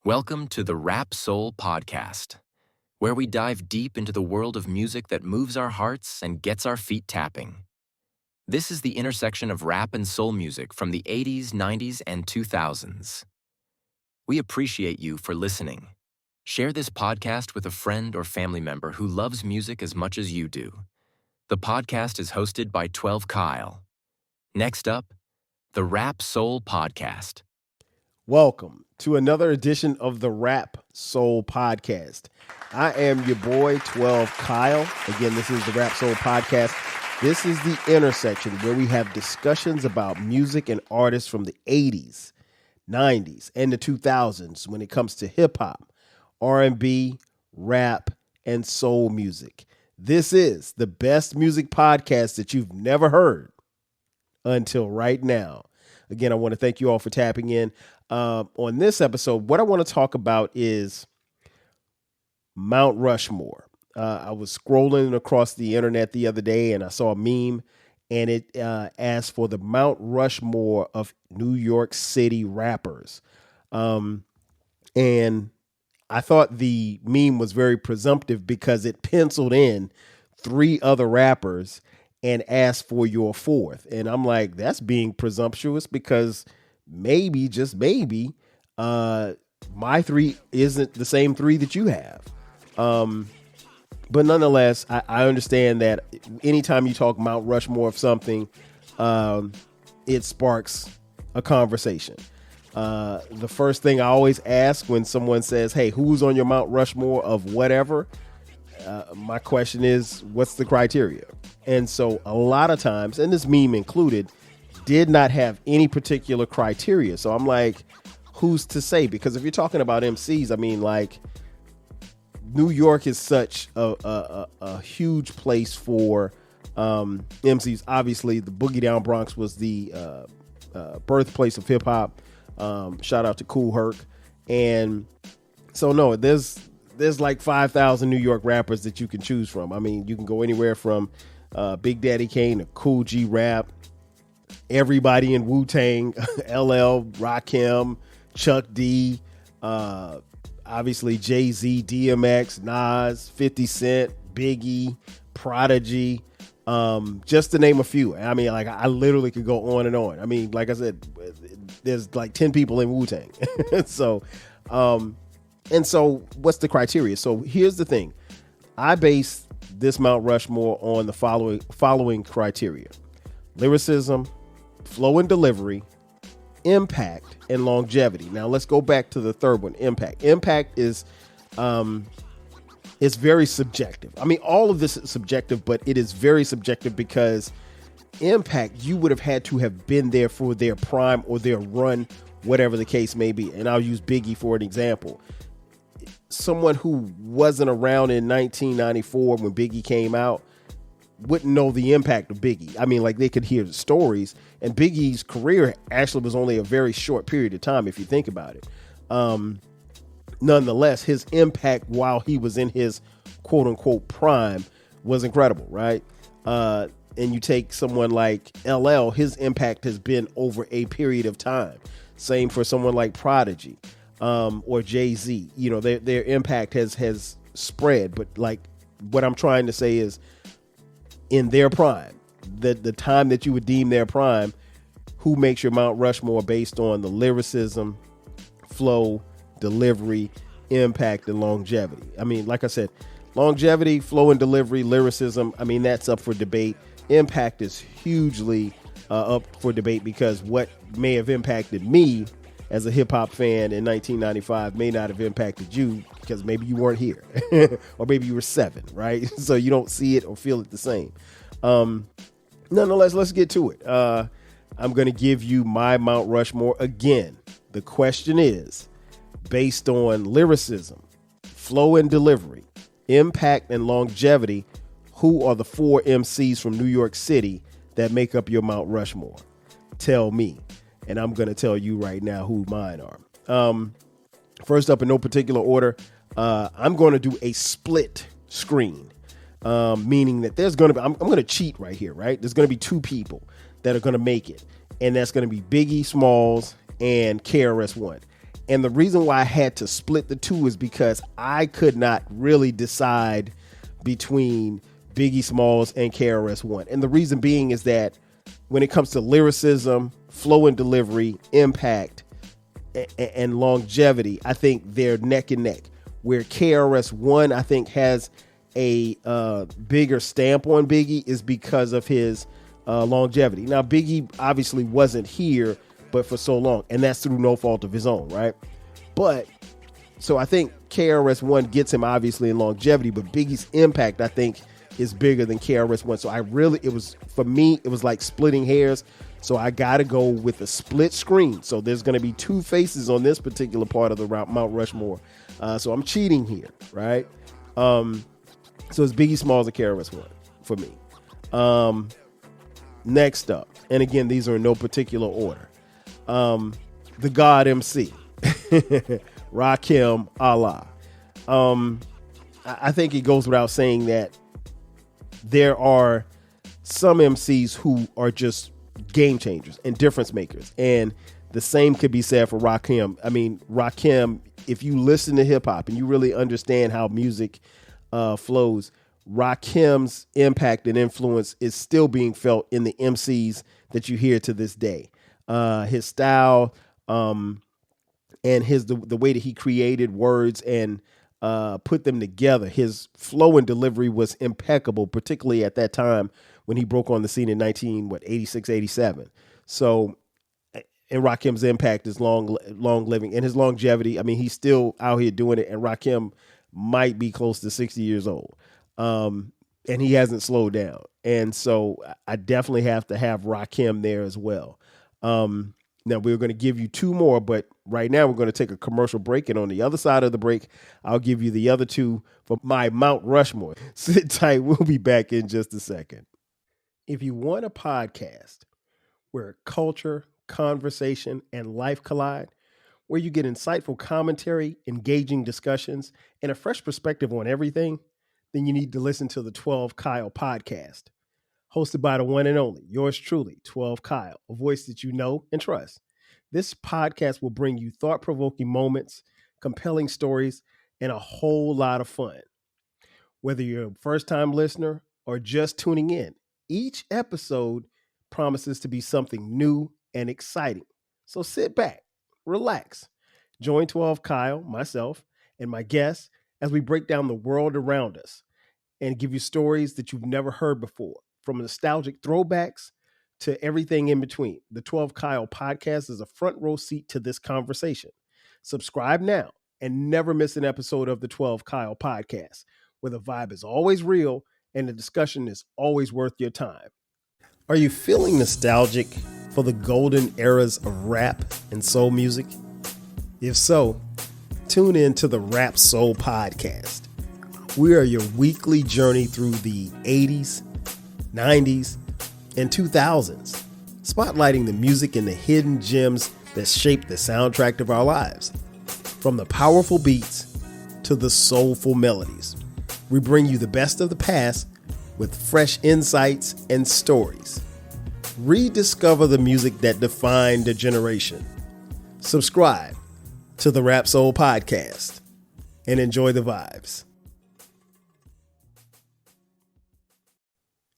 Welcome to the Rap Soul Podcast, where we dive deep into the world of music that moves our hearts and gets our feet tapping. This is the intersection of rap and soul music from the 80s, 90s, and 2000s. We appreciate you for listening. Share this podcast with a friend or family member who loves music as much as you do. The podcast is hosted by 12 Kyle. Next up, the Rap Soul Podcast. Welcome to another edition of the Rap Soul Podcast. I am your boy, 12 Kyle. Again, this is the Rap Soul Podcast. This is the intersection where we have discussions about music and artists from the 80s, 90s, and the 2000s when it comes to hip-hop, R&B, rap, and soul music. This is the best music podcast that you've never heard until right now. Again, I want to thank you all for tapping in. On this episode, what I want to talk about is Mount Rushmore. I was scrolling across the internet the other day and I saw a meme and it asked for the Mount Rushmore of New York City rappers. And I thought the meme was very presumptive because it penciled in 3 other rappers and asked for your 4th. And I'm like, that's being presumptuous because maybe, just maybe, my 3 isn't the same 3 that you have. But nonetheless, I understand that anytime you talk Mount Rushmore of something, it sparks a conversation. The first thing I always ask when someone says, hey, who's on your Mount Rushmore of whatever? My question is, what's the criteria? And so a lot of times, and this meme included, did not have any particular criteria. So I'm like, who's to say? Because if you're talking about MCs, I mean, like, New York is such a huge place for MCs. Obviously, the Boogie Down Bronx was the birthplace of hip hop. Shout out to Kool Herc. And so, no, there's like 5,000 New York rappers that you can choose from. I mean, you can go anywhere from Big Daddy Kane to Cool G Rap, everybody in Wu-Tang, LL, Rakim, Chuck D, obviously Jay-Z, DMX, Nas, 50 Cent, Biggie, Prodigy, just to name a few. I mean, like, I literally could go on and on. I mean, like I said, there's like 10 people in Wu-Tang. So, and so what's the criteria? So here's the thing. I base this Mount Rushmore on the following criteria: lyricism, flow and delivery, impact, and longevity. Now let's go back to the third one, impact. Impact is it's very subjective. I mean, all of this is subjective, but it is very subjective because impact, you would have had to have been there for their prime or their run, whatever the case may be. And I'll use Biggie for an example. Someone who wasn't around in 1994 when Biggie came out wouldn't know the impact of Biggie. I mean, like, they could hear the stories, and Biggie's career actually was only a very short period of time if you think about it. Nonetheless, his impact while he was in his quote unquote prime was incredible, right? And you take someone like LL, his impact has been over a period of time. Same for someone like Prodigy, or Jay-Z. You know, their impact has spread. But like, what I'm trying to say is, in their prime, the time that you would deem their prime, who makes your Mount Rushmore based on the lyricism, flow, delivery, impact, and longevity? I mean, like I said, longevity, flow and delivery, lyricism, I mean, that's up for debate. Impact is hugely up for debate because what may have impacted me as a hip hop fan in 1995 may not have impacted you because maybe you weren't here or maybe you were 7, right? So you don't see it or feel it the same. Nonetheless, let's get to it. I'm going to give you my Mount Rushmore again. The question is, based on lyricism, flow and delivery, impact, and longevity, who are the 4 MCs from New York City that make up your Mount Rushmore? Tell me. And I'm going to tell you right now who mine are. First up, in no particular order, I'm going to do a split screen, meaning that there's going to be, I'm going to cheat right here, right? There's going to be 2 people that are going to make it. And that's going to be Biggie Smalls and KRS-One. And the reason why I had to split the two is because I could not really decide between Biggie Smalls and KRS-One. And the reason being is that when it comes to lyricism, flow and delivery, impact, and longevity, I think they're neck and neck. Where KRS-One, I think, has a bigger stamp on Biggie is because of his longevity. Now, Biggie obviously wasn't here, but for so long, and that's through no fault of his own, right? But so I think KRS-One gets him obviously in longevity, but Biggie's impact, I think, is bigger than KRS-One. So for me, it was like splitting hairs. So I got to go with a split screen. So there's going to be two faces on this particular part of the Mount Rushmore. So I'm cheating here, right? So it's Biggie Smalls and KRS-One for me. Next up, and again, these are in no particular order. The God MC, Rakim Allah. I think it goes without saying that there are some MCs who are just game changers and difference makers. And the same could be said for Rakim. I mean, Rakim, if you listen to hip hop and you really understand how music flows, Rakim's impact and influence is still being felt in the MCs that you hear to this day. His style, and the way that he created words and put them together. His flow and delivery was impeccable, particularly at that time when he broke on the scene in 86, 87. So, and Rakim's impact is long living, and his longevity. I mean, he's still out here doing it, and Rakim might be close to 60 years old. And he hasn't slowed down. And so I definitely have to have Rakim there as well. Now we're going to give you two more, but right now we're going to take a commercial break. And on the other side of the break, I'll give you the other two for my Mount Rushmore. Sit tight. We'll be back in just a second. If you want a podcast where culture, conversation, and life collide, where you get insightful commentary, engaging discussions, and a fresh perspective on everything, then you need to listen to the 12 Kyle podcast. Hosted by the one and only, yours truly, 12 Kyle, a voice that you know and trust. This podcast will bring you thought-provoking moments, compelling stories, and a whole lot of fun. Whether you're a first-time listener or just tuning in, each episode promises to be something new and exciting. So sit back, relax, join 12 Kyle, myself, and my guests as we break down the world around us and give you stories that you've never heard before. From nostalgic throwbacks to everything in between, the 12 Kyle podcast is a front row seat to this conversation. Subscribe now and never miss an episode of the 12 Kyle podcast, where the vibe is always real and the discussion is always worth your time. Are you feeling nostalgic for the golden eras of rap and soul music? If so, tune in to the Rap Soul podcast. We are your weekly journey through the 80s, 90s, and 2000s, spotlighting the music and the hidden gems that shaped the soundtrack of our lives. From the powerful beats to the soulful melodies, we bring you the best of the past with fresh insights and stories. Rediscover the music that defined a generation. Subscribe to the Rap Soul podcast and enjoy the vibes.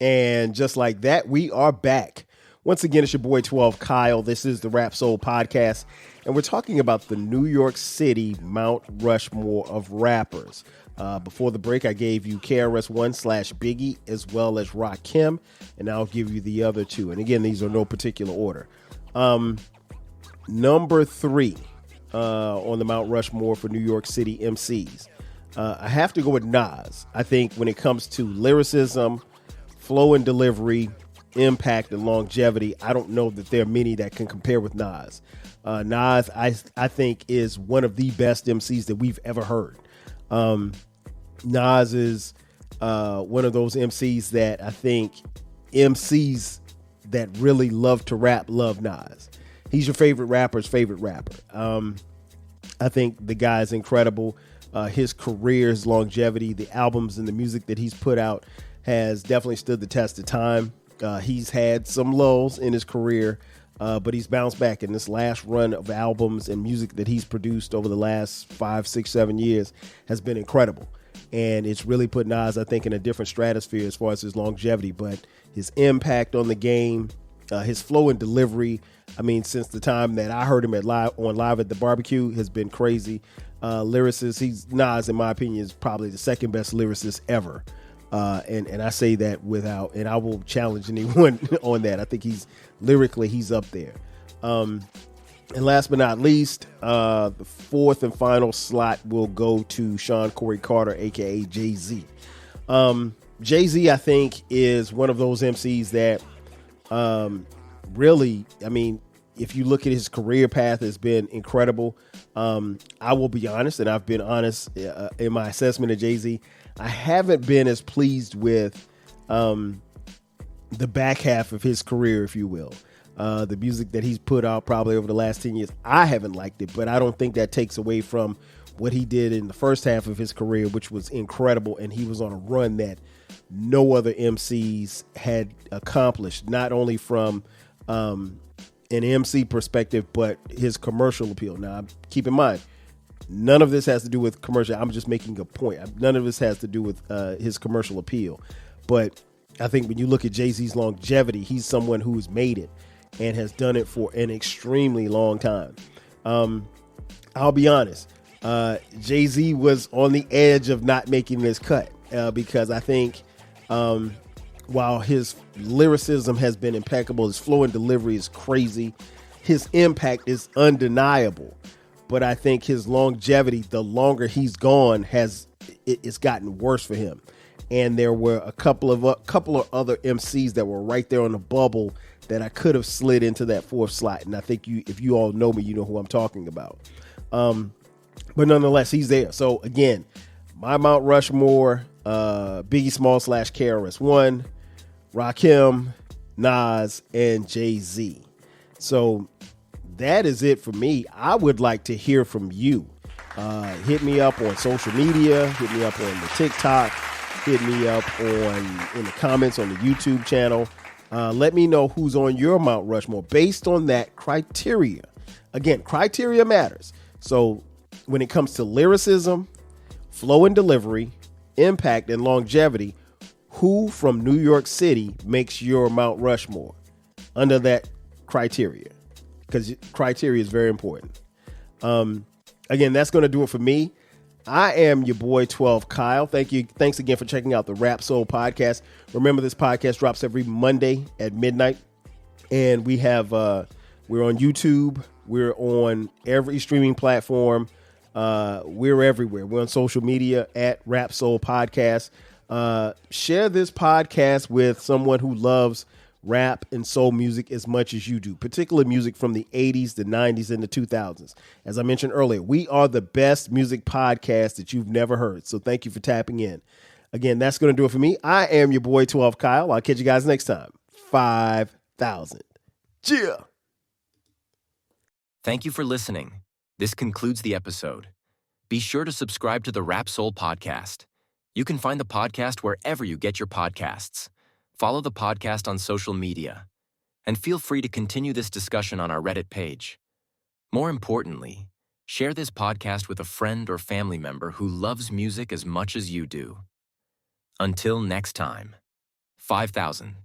And just like that, we are back. Once again, it's your boy 12 Kyle. This is the Rap Soul podcast, and we're talking about the New York City Mount Rushmore of rappers. Before the break, I gave you KRS-One / Biggie as well as Rakim, and now I'll give you the other two. And again, these are no particular order. Number 3 on the Mount Rushmore for New York City MCs. I have to go with Nas. I think when it comes to lyricism, flow and delivery, impact, and longevity, I don't know that there are many that can compare with Nas. Nas, I think, is one of the best MCs that we've ever heard. Nas is one of those MCs that I think MCs that really love to rap love Nas. He's your favorite rapper's favorite rapper. I think the guy is incredible. His career, his longevity, the albums and the music that he's put out has definitely stood the test of time. He's had some lulls in his career, but he's bounced back. And this last run of albums and music that he's produced over the last 5, 6, 7 years has been incredible. And it's really put Nas, I think, in a different stratosphere as far as his longevity, but his impact on the game, his flow and delivery. I mean, since the time that I heard him at Live at the Barbecue has been crazy. Lyricist, Nas, in my opinion, is probably the second best lyricist ever. And I say that without, and I will challenge anyone on that. I think he's up there. And last but not least, the fourth and final slot will go to Sean Corey Carter, aka Jay-Z. Jay-Z, I think, is one of those MCs that really, I mean, if you look at his career path, has been incredible. I will be honest, and I've been honest in my assessment of Jay-Z. I haven't been as pleased with the back half of his career, if you will. The music that he's put out probably over the last 10 years, I haven't liked it, but I don't think that takes away from what he did in the first half of his career, which was incredible. And he was on a run that no other MCs had accomplished, not only from an MC perspective, but his commercial appeal. Now, keep in mind, none of this has to do with commercial. I'm just making a point. None of this has to do with his commercial appeal. But I think when you look at Jay-Z's longevity, he's someone who's made it and has done it for an extremely long time. I'll be honest. Jay-Z was on the edge of not making this cut because I think while his lyricism has been impeccable, his flow and delivery is crazy, his impact is undeniable. But I think his longevity, the longer he's gone, it's gotten worse for him. And there were a couple of other MCs that were right there on the bubble that I could have slid into that fourth slot. And I think if you all know me, you know who I'm talking about. But nonetheless, he's there. So again, my Mount Rushmore, Biggie Small / KRS-One, Rakim, Nas, and Jay-Z. So that is it for me. I would like to hear from you. Hit me up on social media. Hit me up on the TikTok. Hit me up in the comments on the YouTube channel. Let me know who's on your Mount Rushmore based on that criteria. Again, criteria matters. So when it comes to lyricism, flow and delivery, impact, and longevity, who from New York City makes your Mount Rushmore under that criteria? Because criteria is very important. Again, that's going to do it for me. I am your boy 12 Kyle. Thanks again for checking out the Rap Soul podcast. Remember, this podcast drops every Monday at midnight, and we're on YouTube. We're on every streaming platform. We're everywhere. We're on social media at Rap Soul Podcast. Share this podcast with someone who loves rap and soul music as much as you do, particularly music from the 80s, the 90s, and the 2000s. As I mentioned earlier, we are the best music podcast that you've never heard. So thank you for tapping in. Again, that's going to do it for me. I am your boy 12 Kyle. I'll catch you guys next time. 5,000. Yeah. Thank you for listening. This concludes the episode. Be sure to subscribe to the Rap Soul podcast. You can find the podcast wherever you get your podcasts. Follow the podcast on social media, and feel free to continue this discussion on our Reddit page. More importantly, share this podcast with a friend or family member who loves music as much as you do. Until next time, 5,000.